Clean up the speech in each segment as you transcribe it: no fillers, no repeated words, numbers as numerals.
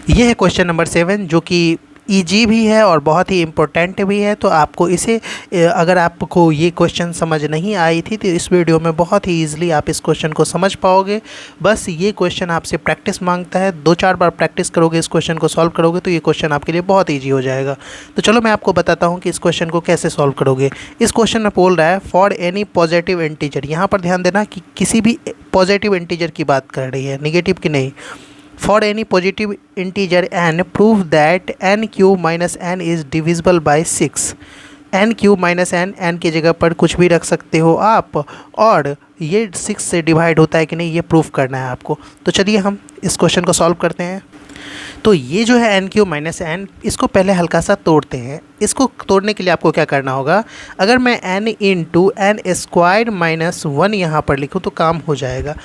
ये है question number 7 जो कि इजी भी है और बहुत ही इम्पोर्टेंट भी है। तो आपको इसे अगर आपको ये क्वेश्चन समझ नहीं आई थी तो इस वीडियो में बहुत ही ईजिली आप इस क्वेश्चन को समझ पाओगे। बस ये क्वेश्चन आपसे प्रैक्टिस मांगता है, 2-4 बार प्रैक्टिस करोगे, इस क्वेश्चन को सॉल्व करोगे तो ये क्वेश्चन आपके लिए बहुत ईजी हो जाएगा। तो चलो मैं आपको बताता हूँ कि इस क्वेश्चन को कैसे सॉल्व करोगे। इस क्वेश्चन में बोल रहा है फॉर एनी पॉजिटिव इंटीजर। यहाँ पर ध्यान देना कि किसी भी पॉजिटिव इंटीजर की बात कर रही है, निगेटिव की नहीं। For any positive integer n, prove that n cube minus n is divisible by 6। n cube minus n की जगह पर कुछ भी रख सकते हो आप, और ये 6 से डिवाइड होता है कि नहीं ये प्रूफ करना है आपको। तो चलिए हम इस क्वेश्चन को सॉल्व करते हैं। तो ये जो है n क्यूब माइनस n, इसको पहले हल्का सा तोड़ते हैं। इसको तोड़ने के लिए आपको क्या करना होगा, अगर मैं n into n square minus 1 यहाँ पर लिखूँ तो काम हो जाएगा।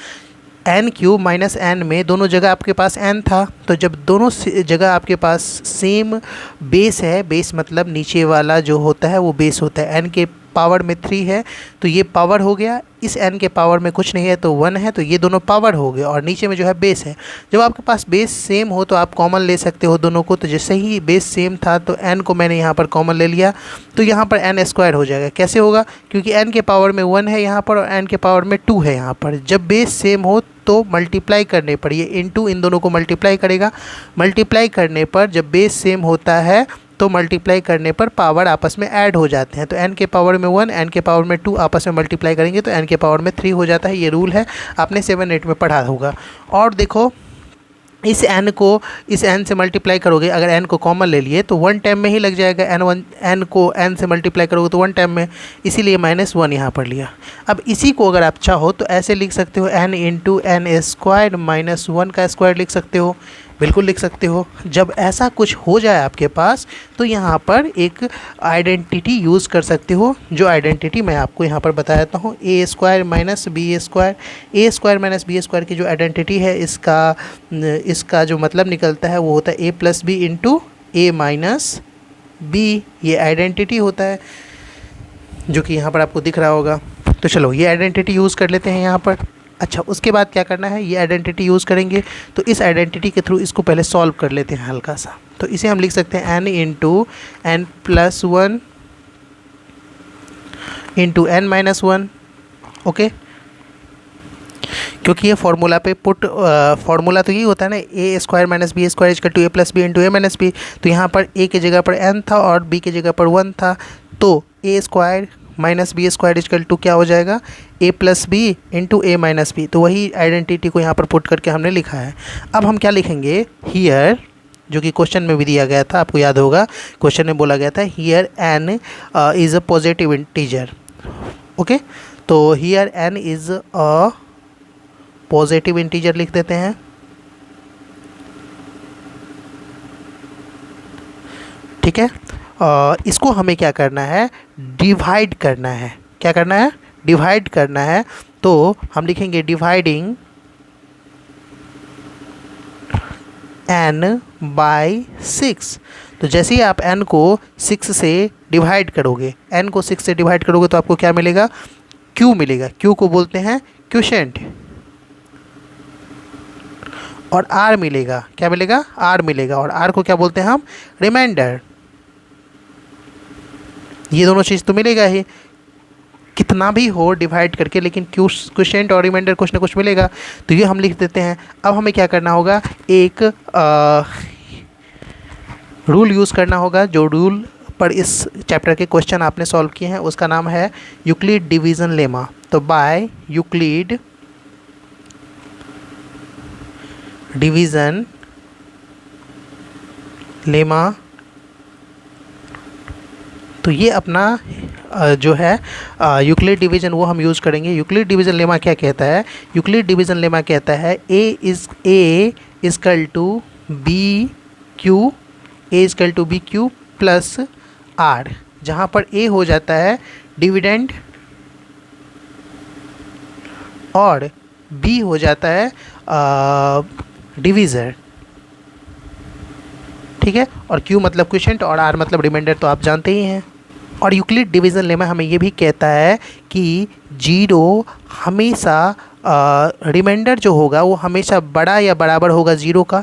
n क्यूब माइनस n में दोनों जगह आपके पास n था, तो जब दोनों जगह आपके पास सेम बेस है, बेस मतलब नीचे वाला जो होता है वो बेस होता है, n के पावर में 3 है तो ये पावर हो गया, इस n के पावर में कुछ नहीं है तो 1 है, तो ये दोनों पावर हो गए, और नीचे में जो है बेस है। जब आपके पास बेस सेम हो तो आप कॉमन ले सकते हो दोनों को। तो जैसे ही बेस सेम था तो n को मैंने यहाँ पर कॉमन ले लिया, तो यहाँ पर n स्क्वायर हो जाएगा। कैसे होगा, क्योंकि n के पावर में 1 है यहाँ पर और n के पावर में 2 है यहाँ पर। जब बेस सेम हो तो मल्टीप्लाई करने पर, ये इनटू इन दोनों को मल्टीप्लाई करेगा। मल्टीप्लाई करने पर जब बेस सेम होता है तो मल्टीप्लाई करने पर पावर आपस में ऐड हो जाते हैं। तो n के पावर में 1, n के पावर में 2 आपस में मल्टीप्लाई करेंगे तो n के पावर में 3 हो जाता है। ये रूल है, आपने 7-8 में पढ़ा होगा। और देखो इस n को इस n से मल्टीप्लाई करोगे, अगर n को कॉमन ले लिए तो 1 टाइम में ही लग जाएगा। n को n से मल्टीप्लाई करोगे तो 1 टाइम में, इसीलिए -1 यहाँ पर लिया। अब इसी को अगर आप चाहो तो ऐसे लिख सकते हो, n into n square minus 1 का स्क्वायर लिख सकते हो, बिल्कुल लिख सकते हो। जब ऐसा कुछ हो जाए आपके पास तो यहाँ पर एक आइडेंटिटी यूज़ कर सकते हो, जो आइडेंटिटी मैं आपको यहाँ पर बता देता हूँ। ए स्क्वायर माइनस बी स्क्वायर, ए स्क्वायर माइनस बी स्क्वायर की जो आइडेंटिटी है, इसका जो मतलब निकलता है वो होता है ए plus b into a minus B. ये आइडेंटिटी होता है जो कि यहाँ पर आपको दिख रहा होगा। तो चलो ये आइडेंटिटी यूज़ कर लेते हैं यहाँ पर। अच्छा, उसके बाद क्या करना है, ये आइडेंटिटी यूज़ करेंगे तो इस आइडेंटिटी के थ्रू इसको पहले सॉल्व कर लेते हैं हल्का सा। तो इसे हम लिख सकते हैं n into n plus 1 into n minus 1। Okay, क्योंकि ये फार्मूला पे फार्मूला तो यही होता है ना, a square minus b square equal to a plus b into a minus b. तो यहाँ पर ए की जगह पर n था और b की जगह पर 1 था, तो a square minus b square equal to क्या हो जाएगा, a plus b into a minus b. तो वही आइडेंटिटी को यहाँ पर पुट करके हमने लिखा है। अब हम क्या लिखेंगे, हियर, जो कि क्वेश्चन में भी दिया गया था, आपको याद होगा क्वेश्चन में बोला गया था here n is a positive integer. Okay, तो here n is a positive integer लिख देते हैं। ठीक है, इसको हमें क्या करना है, डिवाइड करना है। क्या करना है, डिवाइड करना है। तो हम लिखेंगे डिवाइडिंग n बाई 6। तो जैसे ही आप n को 6 से डिवाइड करोगे, n को 6 से डिवाइड करोगे तो आपको क्या मिलेगा, q मिलेगा। q को बोलते हैं क्वोशिएंट। और r मिलेगा, क्या मिलेगा, r मिलेगा। और r को क्या बोलते हैं हम, रिमाइंडर। ये दोनों चीज़ तो मिलेगा ही, कितना भी हो डिवाइड करके, लेकिन क्वोशिएंट और रिमाइंडर कुछ ना कुछ मिलेगा। तो ये हम लिख देते हैं। अब हमें क्या करना होगा, एक रूल यूज़ करना होगा, जो रूल पर इस चैप्टर के क्वेश्चन आपने सॉल्व किए हैं उसका नाम है यूक्लिड डिवीज़न लेमा। तो बाय यूक्लिड डिवीज़न लेमा, तो ये अपना जो है यूक्लिड डिवीज़न वो हम यूज़ करेंगे। यूक्लिड डिवीज़न लेमा क्या कहता है, यूक्लिड डिवीज़न लेमा कहता है a is equal to b q, a is equal to b q plus r, जहाँ पर ए हो जाता है डिविडेंड और बी हो जाता है डिवीज़र। ठीक है, और क्यू मतलब क्वोशिएंट और आर मतलब रिमाइंडर, तो आप जानते ही हैं। और यूक्लिड डिवीज़न लेमा हमें ये भी कहता है कि जीरो हमेशा रिमाइंडर जो होगा वो हमेशा बड़ा या बराबर होगा ज़ीरो का।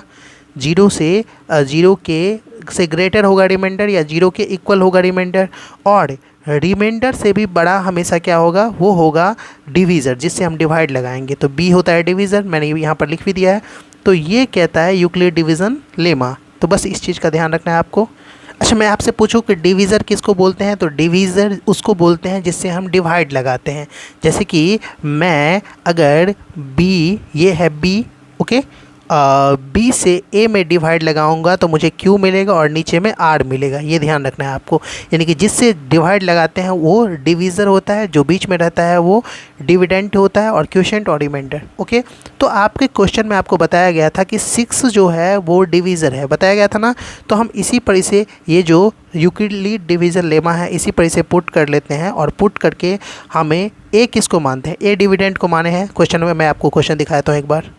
जीरो से जीरो के से ग्रेटर होगा रिमाइंडर या जीरो के इक्वल होगा रिमाइंडर, और रिमाइंडर से भी बड़ा हमेशा क्या होगा, वो होगा डिवीज़र, जिससे हम डिवाइड लगाएंगे। तो बी होता है डिवीज़र, मैंने यहाँ पर लिख भी दिया है। तो ये कहता है यूक्लिड डिवीज़न लेमा। तो बस इस चीज़ का ध्यान रखना है आपको। अच्छा, मैं आपसे पूछूं कि डिवीज़र किसको बोलते हैं, तो डिवीज़र उसको बोलते हैं जिससे हम डिवाइड लगाते हैं। जैसे कि मैं अगर बी, ये है बी, ओके, बी से ए में डिवाइड लगाऊंगा तो मुझे क्यू मिलेगा और नीचे में आर मिलेगा। ये ध्यान रखना है आपको। यानी कि जिससे डिवाइड लगाते हैं वो डिवीज़र होता है, जो बीच में रहता है वो डिविडेंट होता है, और क्वोशिएंट और रिमाइंडर। ओके, तो आपके क्वेश्चन में आपको बताया गया था कि 6 जो है वो डिवीज़र है, बताया गया था ना। तो हम इसी पर इसे, ये जो यूक्लिड डिवीज़न लेमा है, इसी पर इसे पुट कर लेते हैं, और पुट करके हमें ए किसको मानते हैं, ए डिविडेंट को माने हैं। क्वेश्चन में मैं आपको क्वेश्चन दिखाता हूँ एक बार।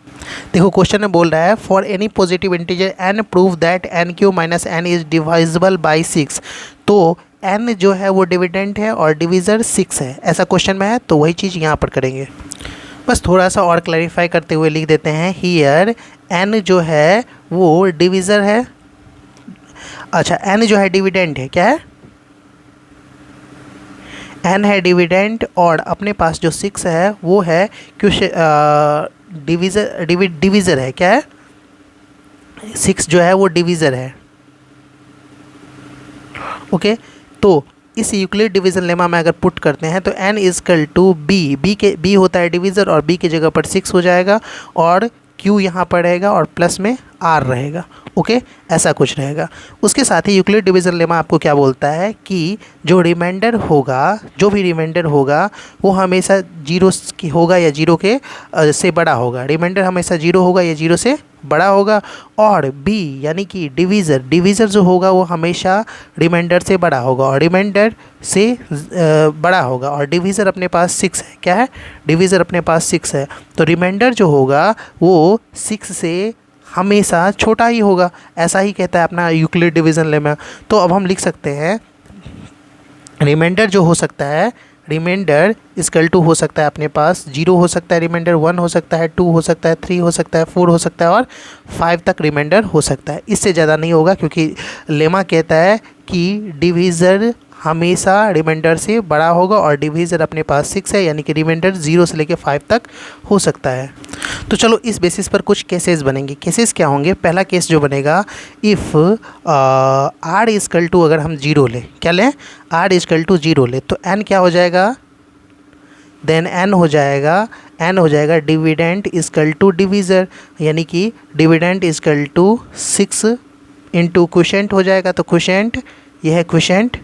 देखो क्वेश्चन में बोल रहा है for any positive integer n prove that n cube minus n is divisible by 6। तो n जो है वो डिविडेंट है और डिवीज़र 6 है, ऐसा क्वेश्चन में है। तो वही चीज़ यहाँ पर करेंगे। बस थोड़ा सा और क्लैरिफाई करते हुए लिख देते हैं, हियर n जो है वो डिवीज़र है। अच्छा, n जो है डिविडेंट है, क्या है, n है डिविडेंट, और अपने पास जो 6 है वो है डिवीज़र है, क्या है, 6 जो है वो डिवीज़र है। ओके, तो इस यूक्लिड डिवीज़न लेमा में अगर पुट करते हैं तो n इजकल टू बी होता है डिवीज़र, और b की जगह पर 6 हो जाएगा, और q यहाँ पर रहेगा, और प्लस में r रहेगा। ओके, ऐसा कुछ रहेगा। उसके साथ ही यूक्लिड डिवीज़न लेमा आपको क्या बोलता है कि जो रिमाइंडर होगा, जो भी रिमाइंडर होगा वो हमेशा जीरो की होगा या जीरो के से बड़ा होगा। रिमाइंडर हमेशा जीरो होगा या जीरो से बड़ा होगा, और बी यानी कि डिवीज़र जो होगा वो हमेशा रिमाइंडर से बड़ा होगा, और रिमाइंडर से बड़ा होगा, और डिवीज़र अपने पास 6 है, क्या है, डिवीज़र अपने पास 6 है। तो रिमाइंडर जो होगा वो 6 से हमेशा छोटा ही होगा, ऐसा ही कहता है अपना यूक्लिड डिवीज़न लेमा। तो अब हम लिख सकते हैं रिमाइंडर जो हो सकता है, रिमाइंडर इक्वल टू हो सकता है अपने पास 0 हो सकता है, रिमाइंडर 1 हो सकता है, 2 हो सकता है, 3 हो सकता है, 4 हो सकता है, और 5 तक रिमाइंडर हो सकता है। इससे ज़्यादा नहीं होगा, क्योंकि लेमा कहता है कि डिवीज़र हमेशा रिमाइंडर से बड़ा होगा, और डिवीज़र अपने पास 6 है, यानी कि रिमाइंडर 0 से लेकर 5 तक हो सकता है। तो चलो इस बेसिस पर कुछ केसेस बनेंगे। केसेस क्या होंगे, पहला केस जो बनेगा, इफ़ r इजकल टू, अगर हम 0 लें, क्या लें, r इजकल टू 0 लें, तो n क्या हो जाएगा, देन n हो जाएगा डिविडेंट इजकल टू डिवीज़र, यानी कि dividend equal to 6 into quotient हो जाएगा। तो क्वोशिएंट, यह है क्वोशिएंट,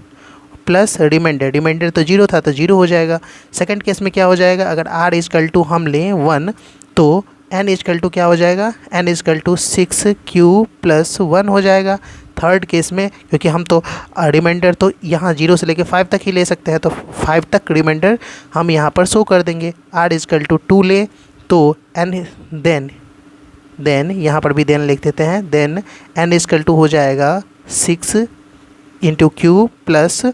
प्लस रिमाइंडर तो 0 था तो 0 हो जाएगा। सेकंड केस में क्या हो जाएगा, अगर r इजकल टू हम लें 1, तो n इजकल टू क्या हो जाएगा, n equal to 6q plus 1 हो जाएगा। थर्ड केस में, क्योंकि हम तो रिमाइंडर तो यहाँ 0 से लेकर 5 तक ही ले सकते हैं, तो 5 तक रिमाइंडर हम यहाँ पर शो कर देंगे। r इजकल टू 2 ले तो n, देन यहाँ पर भी देन लिख देते हैं, देन n इजकल टू हो जाएगा 6 इंटू क्यू प्लस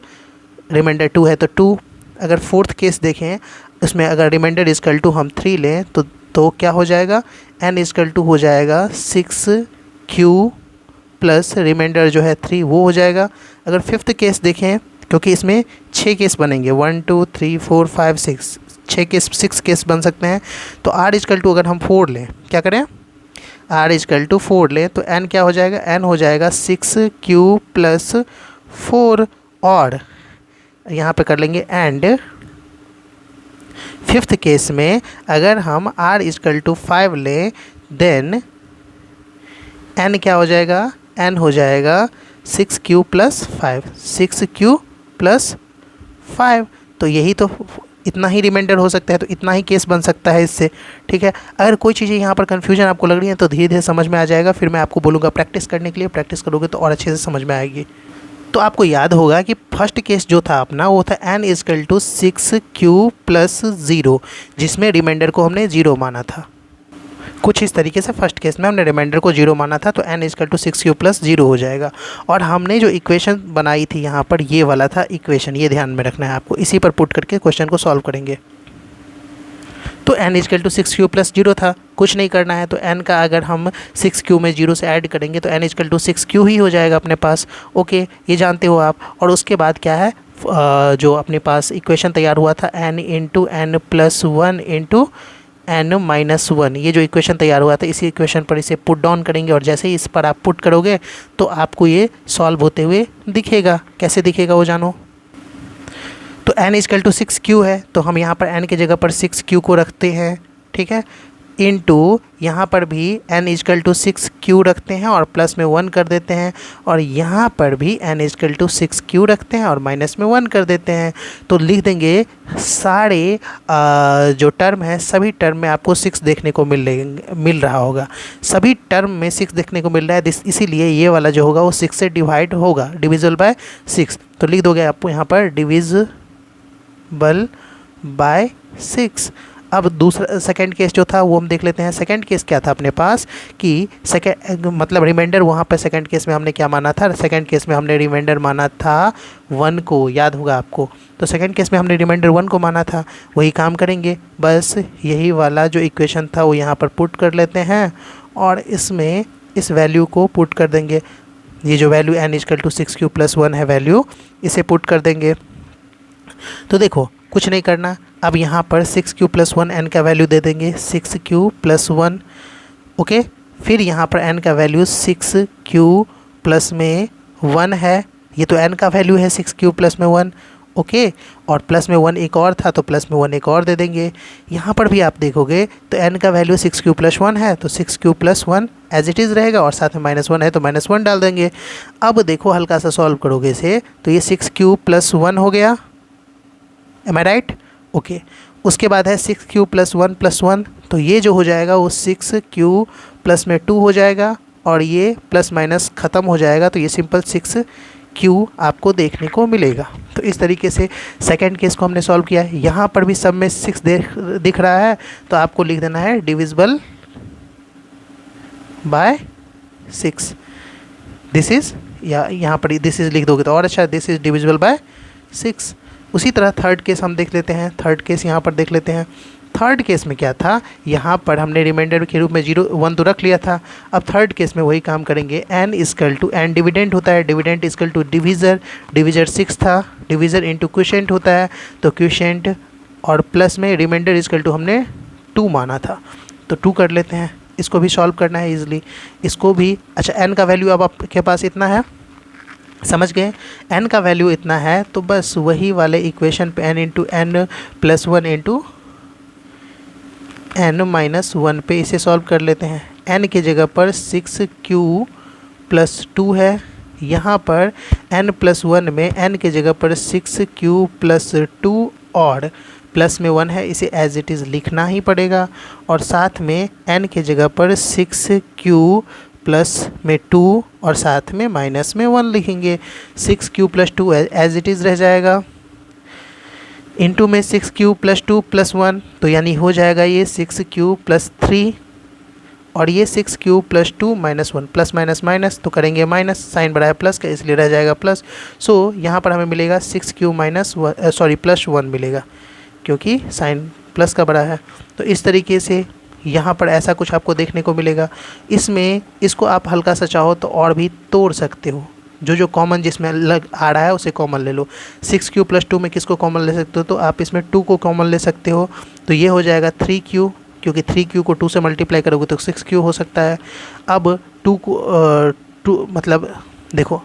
रिमाइंडर 2 है तो 2। अगर फोर्थ केस देखें, उसमें अगर रिमाइंडर इजकल टू हम 3 लें तो क्या हो जाएगा, n इजकल टू हो जाएगा 6q प्लस रिमाइंडर जो है 3 वो हो जाएगा। अगर फिफ्थ केस देखें, क्योंकि इसमें 6 केस बनेंगे, 1 2 3 4 5 6 केस बन सकते हैं। तो r इजकल टू अगर हम 4 लें, क्या करें, r इजकल टू 4 लें तो n क्या हो जाएगा, n हो जाएगा 6q प्लस 4, और यहाँ पे कर लेंगे एंड। फिफ्थ केस में अगर हम r इजकल टू 5 लें, देन n क्या हो जाएगा, n हो जाएगा 6q प्लस 5। तो यही तो, इतना ही रिमाइंडर हो सकता है, तो इतना ही केस बन सकता है इससे। ठीक है, अगर कोई चीज़ें यहाँ पर कन्फ्यूजन आपको लग रही है तो धीरे धीरे समझ में आ जाएगा। फिर मैं आपको बोलूँगा प्रैक्टिस करने के लिए, प्रैक्टिस करोगे तो और अच्छे से समझ में आएगी। तो आपको याद होगा कि फर्स्ट केस जो था अपना, वो था n equal to 6q plus 0, जिसमें रिमाइंडर को हमने 0 माना था। कुछ इस तरीके से फर्स्ट केस में हमने रिमाइंडर को 0 माना था, तो n equal to 6q plus 0 हो जाएगा। और हमने जो इक्वेशन बनाई थी यहाँ पर, ये वाला था इक्वेशन, ये ध्यान में रखना है आपको। इसी पर पुट करके क्वेश्चन को सॉल्व करेंगे। तो n equal to 6q plus 0 था, कुछ नहीं करना है। तो n का अगर हम 6q में 0 से ऐड करेंगे तो n इजकल टू 6q ही हो जाएगा अपने पास। ओके, ये जानते हो आप। और उसके बाद क्या है, जो अपने पास इक्वेशन तैयार हुआ था n into n plus 1 into n minus 1, ये जो इक्वेशन तैयार हुआ था इसी इक्वेशन पर इसे पुट डाउन करेंगे और जैसे ही इस पर आप पुट करोगे तो आपको ये सॉल्व होते हुए दिखेगा। कैसे दिखेगा वो जानो। तो n इजकल टू 6q है, तो हम यहाँ पर n की जगह पर 6q को रखते हैं, ठीक है, इनटू यहाँ पर भी n इजकल टू 6q रखते हैं और प्लस में 1 कर देते हैं, और यहाँ पर भी n इजकल टू 6q रखते हैं और माइनस में 1 कर देते हैं। तो लिख देंगे सारे जो टर्म है सभी टर्म में आपको 6 देखने को मिल रहा होगा, सभी टर्म में 6 देखने को मिल रहा है, इसीलिए ये वाला जो होगा वो 6 से डिवाइड होगा, डिविजिबल बाय 6। तो लिख दोगे आपको यहाँ पर डिविजिबल बाय 6। अब दूसरा सेकंड केस जो था वो हम देख लेते हैं। सेकंड केस क्या था अपने पास कि सेकंड मतलब रिमाइंडर, वहाँ पर सेकंड केस में हमने क्या माना था, सेकंड केस में हमने रिमाइंडर माना था 1 को, याद होगा आपको। तो सेकंड केस में हमने रिमाइंडर 1 को माना था, वही काम करेंगे, बस यही वाला जो इक्वेशन था वो यहाँ पर पुट कर लेते हैं और इसमें इस वैल्यू को पुट कर देंगे। ये जो value n equal to 6q plus 1 है वैल्यू, इसे पुट कर देंगे। तो देखो कुछ नहीं करना, अब यहाँ पर 6q प्लस 1 n का वैल्यू दे देंगे 6q प्लस 1। ओके, फिर यहाँ पर n का वैल्यू 6q प्लस में 1 है, ये तो n का वैल्यू है 6q प्लस में 1। ओके, और प्लस में 1 एक और था तो प्लस में 1 एक और दे देंगे। यहाँ पर भी आप देखोगे तो n का वैल्यू 6q प्लस 1 है तो 6q plus 1 as it is रहेगा और साथ में माइनस 1 है तो माइनस 1 डाल देंगे। अब देखो हल्का सा सॉल्व करोगे इसे तो ये 6q प्लस 1 हो गया, एम आई राइट। ओके, उसके बाद है 6q प्लस 1 प्लस 1, तो ये जो हो जाएगा वो 6q प्लस में 2 हो जाएगा और ये प्लस माइनस ख़त्म हो जाएगा, तो ये सिंपल 6q आपको देखने को मिलेगा। तो इस तरीके से सेकंड केस को हमने सॉल्व किया है। यहाँ पर भी सब में 6 दिख रहा है तो आपको लिख देना है डिविजिबल बाय 6। दिस इज़, या यहाँ पर दिस इज़ लिख दोगे तो और अच्छा, दिस इज़ डिविजिबल बाय 6। उसी तरह थर्ड केस हम देख लेते हैं। थर्ड केस यहाँ पर देख लेते हैं। थर्ड केस में क्या था, यहाँ पर हमने रिमाइंडर के रूप में 1 तो रख लिया था। अब थर्ड केस में वही काम करेंगे, n equal to n dividend होता है, dividend equal to divisor, divisor 6 था, डिविज़र इंटू क्वोशिएंट होता है तो क्वोशिएंट और प्लस में रिमाइंडर इजकल टू हमने 2 माना था तो 2 कर लेते हैं। इसको भी सॉल्व करना है ईजिली, इसको भी। अच्छा, n का वैल्यू अब आपके पास इतना है, समझ गए, n का वैल्यू इतना है तो बस वही वाले इक्वेशन पे n into n plus 1 into n minus 1 पे इसे सॉल्व कर लेते हैं। n की जगह पर 6q प्लस 2 है, यहाँ पर n प्लस 1 में n की जगह पर 6q प्लस 2 और प्लस में 1 है, इसे एज इट इज़ लिखना ही पड़ेगा और साथ में n की जगह पर 6q प्लस में 2 और साथ में माइनस में 1 लिखेंगे। 6q plus 2 as it is रह जाएगा, इंटू में 6q प्लस 2 प्लस 1 तो यानी हो जाएगा ये 6q प्लस 3 और ये 6q plus 2 minus 1, plus minus minus तो करेंगे माइनस, साइन बढ़ा है प्लस का इसलिए रह जाएगा प्लस। सो यहाँ पर हमें मिलेगा 6q माइनस प्लस 1 मिलेगा क्योंकि साइन प्लस का बड़ा है। तो इस तरीके से यहाँ पर ऐसा कुछ आपको देखने को मिलेगा। इसमें इसको आप हल्का सा चाहो तो और भी तोड़ सकते हो, जो कॉमन जिसमें लग आ रहा है उसे कॉमन ले लो। 6q प्लस 2 में किसको कॉमन ले सकते हो, तो आप इसमें 2 को कॉमन ले सकते हो तो ये हो जाएगा 3q, क्योंकि 3q को 2 से मल्टीप्लाई करोगे तो 6q हो सकता है। अब 2 को 2 मतलब देखो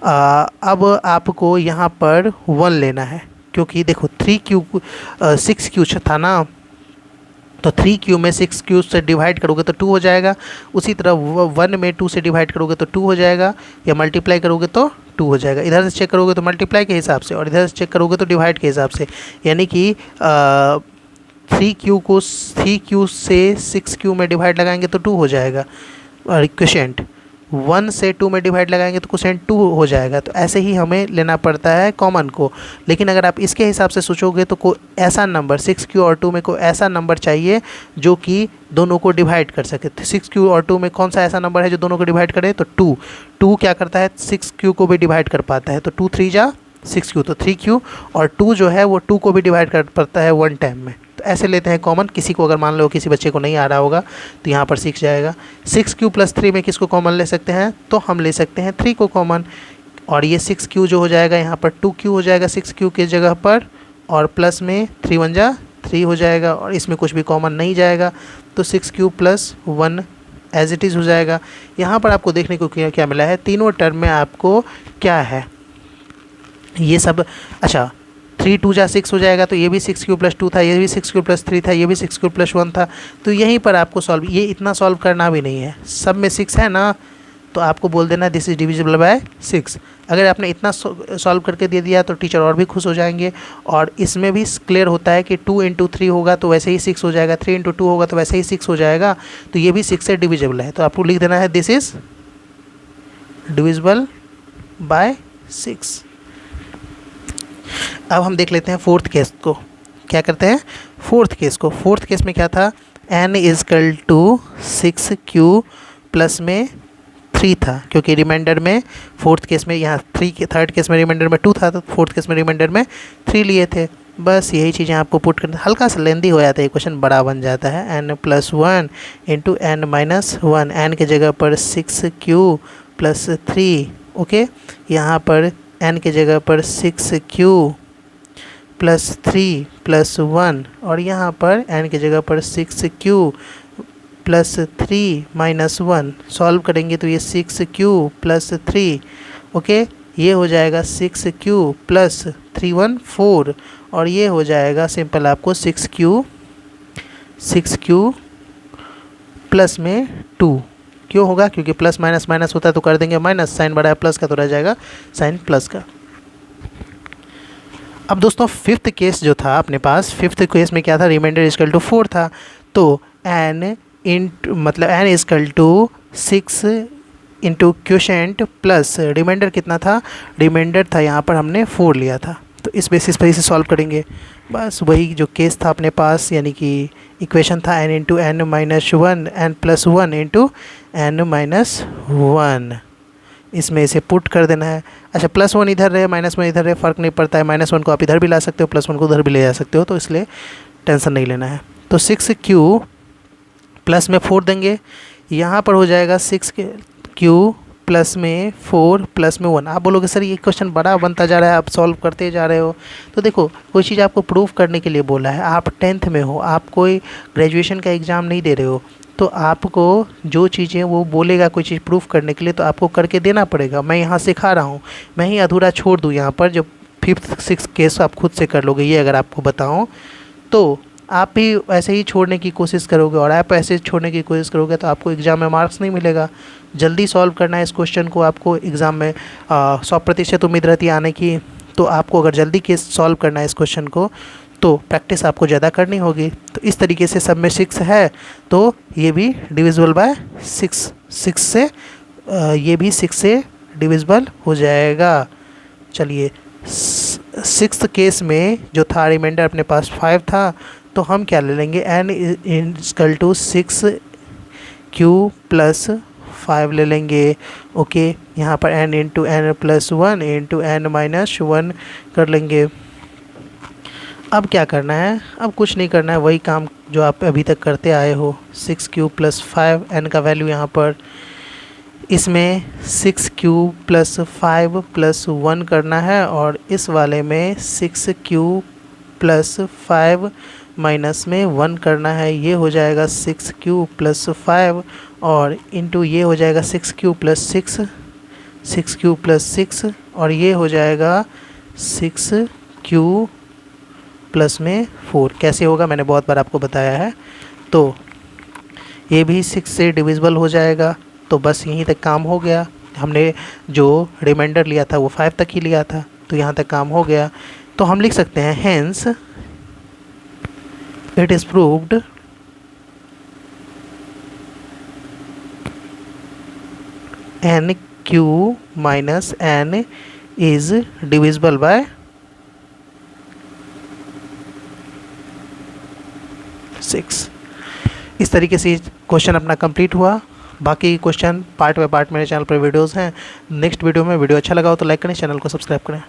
अब आपको यहाँ पर 1 लेना है क्योंकि देखो 6q था ना, तो 3q में 6q से डिवाइड करोगे तो 2 हो जाएगा। उसी तरह 1 में 2 से डिवाइड करोगे तो 2 हो जाएगा, या मल्टीप्लाई करोगे तो 2 हो जाएगा। इधर से चेक करोगे तो मल्टीप्लाई के हिसाब से और इधर से चेक करोगे तो डिवाइड के हिसाब से, यानी कि 3q को 3q से 6q में डिवाइड लगाएंगे तो 2 हो जाएगा और क्वोशिएंट 1 से 2 में डिवाइड लगाएंगे तो क्वोशिएंट 2 हो जाएगा। तो ऐसे ही हमें लेना पड़ता है कॉमन को। लेकिन अगर आप इसके हिसाब से सोचोगे तो कोई ऐसा नंबर 6q और 2 में कोई ऐसा नंबर चाहिए जो कि दोनों को डिवाइड कर सके। तो 6q और 2 में कौन सा ऐसा नंबर है जो दोनों को डिवाइड करे, तो 2 क्या करता है 6q को भी डिवाइड कर पाता है, तो 2 3 जा 6q, तो 3q और 2 जो है वो 2 को भी डिवाइड कर पाता है 1 टाइम में। तो ऐसे लेते हैं कॉमन, किसी को अगर मान लो किसी बच्चे को नहीं आ रहा होगा तो यहाँ पर 6 जाएगा। 6q + 3 में किसको कॉमन ले सकते हैं, तो हम ले सकते हैं 3 को कॉमन, और ये 6q जो हो जाएगा यहाँ पर 2q हो जाएगा 6q के जगह पर, और प्लस में 3 × 1 = 3 हो जाएगा, और इसमें कुछ भी कॉमन नहीं जाएगा तो 6q + 1 एज इट इज़ हो जाएगा। यहाँ पर आपको देखने को क्या मिला है, तीनों टर्म में आपको क्या है ये सब। अच्छा 3 × 2 = 6 हो जाएगा, तो ये भी 6q + 2 था, ये भी 6q + 3 था, ये भी 6q + 1 था। तो यहीं पर आपको सॉल्व, ये इतना सॉल्व करना भी नहीं है, सब में 6 है ना, तो आपको बोल देना दिस इज़ डिविजिबल बाय 6। अगर आपने इतना सॉल्व करके दे दिया तो टीचर और भी खुश हो जाएंगे। और इसमें भी क्लियर होता है कि 2 × 3 होगा तो वैसे ही 6 हो जाएगा, 3 × 2 होगा तो वैसे ही 6 हो जाएगा, तो ये भी 6 से डिविजिबल है। तो आपको लिख देना है दिस इज़ डिविजिबल बाय 6। अब हम देख लेते हैं फोर्थ केस को। क्या करते हैं फोर्थ केस को। फोर्थ केस में क्या था, n = 6q प्लस में 3 था, क्योंकि रिमाइंडर में फोर्थ केस में यहाँ 3 के, थर्ड केस में रिमाइंडर में 2 था, तो फोर्थ केस में रिमाइंडर में 3 लिए थे। बस यही चीज़ें आपको पुट करना, हल्का सा लेंदी हो जाता है, क्वेश्चन बड़ा बन जाता है। n + 1 × n - 1, n के जगह पर 6q + 3, ओके। यहाँ पर n के जगह पर 6q + 3 + 1, और यहाँ पर n की जगह पर 6q + 3 - 1। सॉल्व करेंगे तो ये 6q + 3, ओके, ये हो जाएगा 6q + 3 × 1 = 4, और ये हो जाएगा सिंपल आपको 6q प्लस में 2। क्यों होगा, क्योंकि प्लस माइनस माइनस होता है तो कर देंगे माइनस, साइन बड़ा है प्लस का तो रह जाएगा साइन प्लस का। अब दोस्तों फिफ्थ केस जो था अपने पास, फिफ्थ केस में क्या था, रिमाइंडर = 4 था, तो n = 6 × क्वोशेंट प्लस रिमाइंडर कितना था, रिमाइंडर था यहाँ पर हमने 4 लिया था, तो इस बेसिस पर इसे सॉल्व करेंगे। बस वही जो केस था अपने पास, यानी कि इक्वेशन था n × n - 1, n + 1 × n - 1, इसमें इसे पुट कर देना है। अच्छा +1 इधर रहे -1 इधर रहे, फ़र्क नहीं पड़ता है, -1 को आप इधर भी ला सकते हो, +1 को उधर भी ले जा सकते हो, तो इसलिए टेंशन नहीं लेना है। तो 6q प्लस में 4 देंगे, यहाँ पर हो जाएगा 6q प्लस में 4 प्लस में 1। आप बोलोगे सर ये क्वेश्चन बड़ा बनता जा रहा है, आप सॉल्व करते जा रहे हो, तो देखो कोई चीज़ आपको प्रूव करने के लिए बोला है, आप 10th में हो, आप कोई ग्रेजुएशन का एग्ज़ाम नहीं दे रहे हो, तो आपको जो चीज़ें वो बोलेगा कोई चीज़ प्रूफ करने के लिए, तो आपको करके देना पड़ेगा। मैं यहाँ सिखा रहा हूँ, मैं ही अधूरा छोड़ दूँ यहाँ पर, जो 5th 6th केस आप खुद से कर लोगे, ये अगर आपको बताऊँ तो आप भी ऐसे ही छोड़ने की कोशिश करोगे, और आप ऐसे छोड़ने की कोशिश करोगे तो आपको एग्ज़ाम में मार्क्स नहीं मिलेगा। जल्दी सॉल्व करना है इस क्वेश्चन को, आपको एग्ज़ाम में 100% उम्मीद रहती है आने की, तो आपको अगर जल्दी केस सॉल्व करना है इस क्वेश्चन को तो प्रैक्टिस आपको ज़्यादा करनी होगी। तो इस तरीके से सब में 6 है, तो ये भी डिविजिबल बाय 6 से ये भी 6 से डिविजिबल हो जाएगा। चलिए 6th केस में जो था रिमाइंडर अपने पास 5 था, तो हम क्या ले लेंगे, n = 6q + 5 ले लेंगे, ओके। यहाँ पर n × n + 1 × n - 1 कर लेंगे। अब क्या करना है, अब कुछ नहीं करना है, वही काम जो आप अभी तक करते आए हो। 6q + 5, n का वैल्यू यहाँ पर, इसमें 6q + 5 + 1 करना है, और इस वाले में 6q + 5 माइनस में 1 करना है। ये हो जाएगा 6q + 5, और इंटू ये हो जाएगा 6q + 6, 6q + 6, और ये हो जाएगा 6q प्लस में 4। कैसे होगा मैंने बहुत बार आपको बताया है। तो ये भी 6 से डिविजिबल हो जाएगा, तो बस यहीं तक काम हो गया। हमने जो रिमाइंडर लिया था वो 5 तक ही लिया था, तो यहाँ तक काम हो गया। तो हम लिख सकते हैं hence it is proved NQ - n is divisible by 6। इस तरीके से क्वेश्चन अपना कंप्लीट हुआ। बाकी क्वेश्चन पार्ट बाय पार्ट मेरे चैनल पर वीडियोस हैं। नेक्स्ट वीडियो में वीडियो अच्छा लगा हो तो लाइक करें, चैनल को सब्सक्राइब करें।